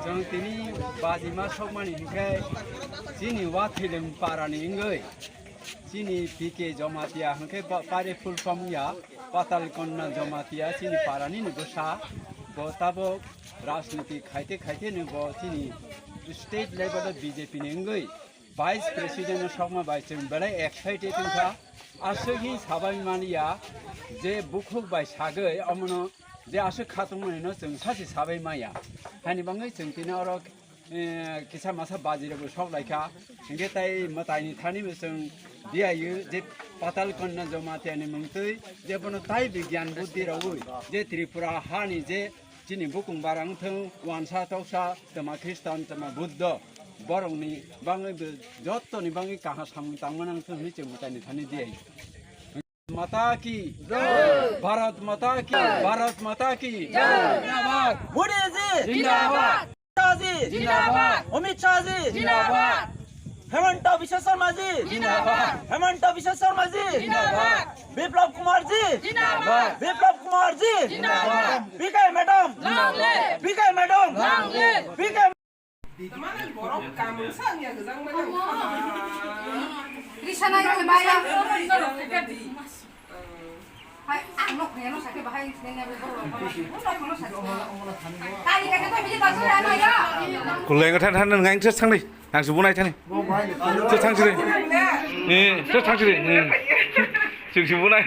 जों तिनी बाजिमा सकमानि हिंखाय जिनि वाथिलम पारानि इंगै जिनि पीके जमातिया हिंखाय पारे फुल फर्मया पाताल कन्ना जमातिया जिनि पारानि नुगसा बताबो राजनीति खाइते खाइते नुबो जिनि स्टेट लेवल बीजेपी नि इंगै वाइस प्रेसिडेंट सकमा बाय जों बेलाय एक्साइटेड हिंखा आसोहि साबाय मानिया जे बुखुक बाय सागै अमनो जे आसो खातुमनो जों सासे साबाय माया हानि बाङै जों तिना अर किसा मासा बाजिरबो सब लायखा हिंगे ताइ मताइनि थानिबो जों दियायो जे पाताल कन्ना जमातियानि मुंतै जे बनो ताइ विज्ञान बुद्धि रावै जे त्रिपुरा हानि जे जिनि बुकुं बारांथों वानसा तौसा तमा ख्रिस्टान तमा बुद्ध बरंनि बाङै जत्तनि बाङै काहा सामु तांमोनांथों नि जों मताइनि थानि दियायो माता की जय भारत माता की भारत माता की जिंदाबाद मोदी जी जिंदाबाद शाह जी जिंदाबाद अमित शाह जी जिंदाबाद हेमंत विश्व शर्मा जी जिंदाबाद हेमंत विश्व शर्मा जी जिंदाबाद विप्लव कुमार जी जिंदाबाद विप्लव कुमार जी जिंदाबाद पीके madam PK madam PK Kuleng kan tan ngang chết sang đi, hàng số này thằng này, chết sang đi, chết sang đi, chừng số này.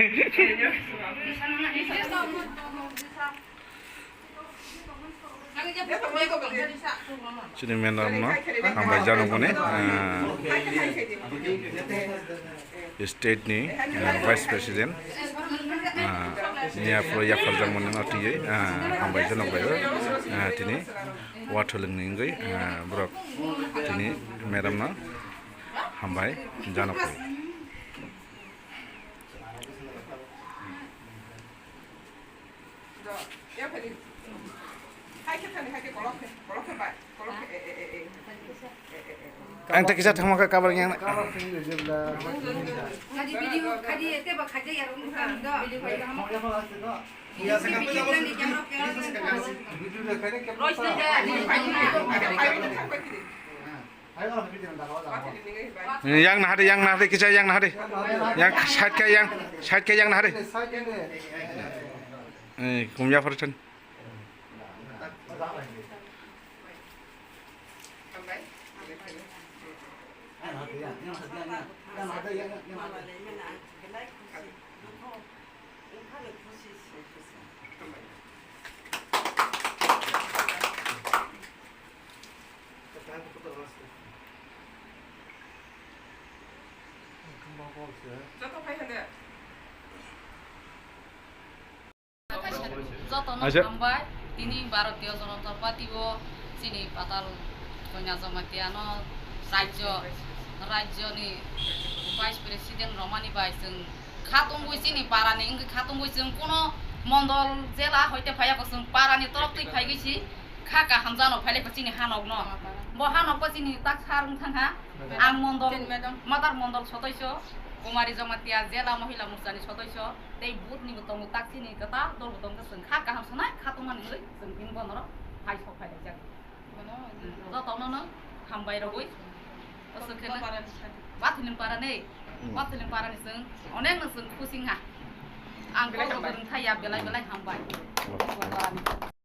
Jadi menam no, ambai jano kone, state ni vice president, ni apa ya kerja mana nanti ye, ambai jano bayo, tini waterling ni enggay, brok, tini menam no, ambai jano kone. Ang tak kisah sama kabar yang Kadi video kadi ete ba kadi ya rum kan do video kadi hamo ya se kan video ni jamro ke video le kare ke rois ne yang nah hari kisah yang nah hari, yang side ke yang nah hari, kumya persen. Jotono sampai ini Bharatiya Janata Party wo sini patal kanya jamatiano রাজ্য ni vice president রমানি ভাই जों খাতম বইছি নি পারানি ইংগে খাতম বই जों কোন মন্ডল জেলা হইতে ফাইয়া जों পারানি তরফ থেকে ফাই গেছি খাকা হামজানো ফাইলে চিনি হানক ন ব হানক চিনি তাক সারুং থাঙ্গা আং মন্ডল মাদার মন্ডল সদস্য কুমারী জমাতিয়া জেলা মহিলা মোর্চানি সদস্য এই বুথ নি বতং তাক চিনি কথা দল বতং जों খাকা হামছনাই খাতমানি লই जों তিন বনর ফাই সব ফাইলে যাক যতনো হামবাই রগই Watilim parane sing onek sing kusing ha. Angko berentah ya belai-belai hambai.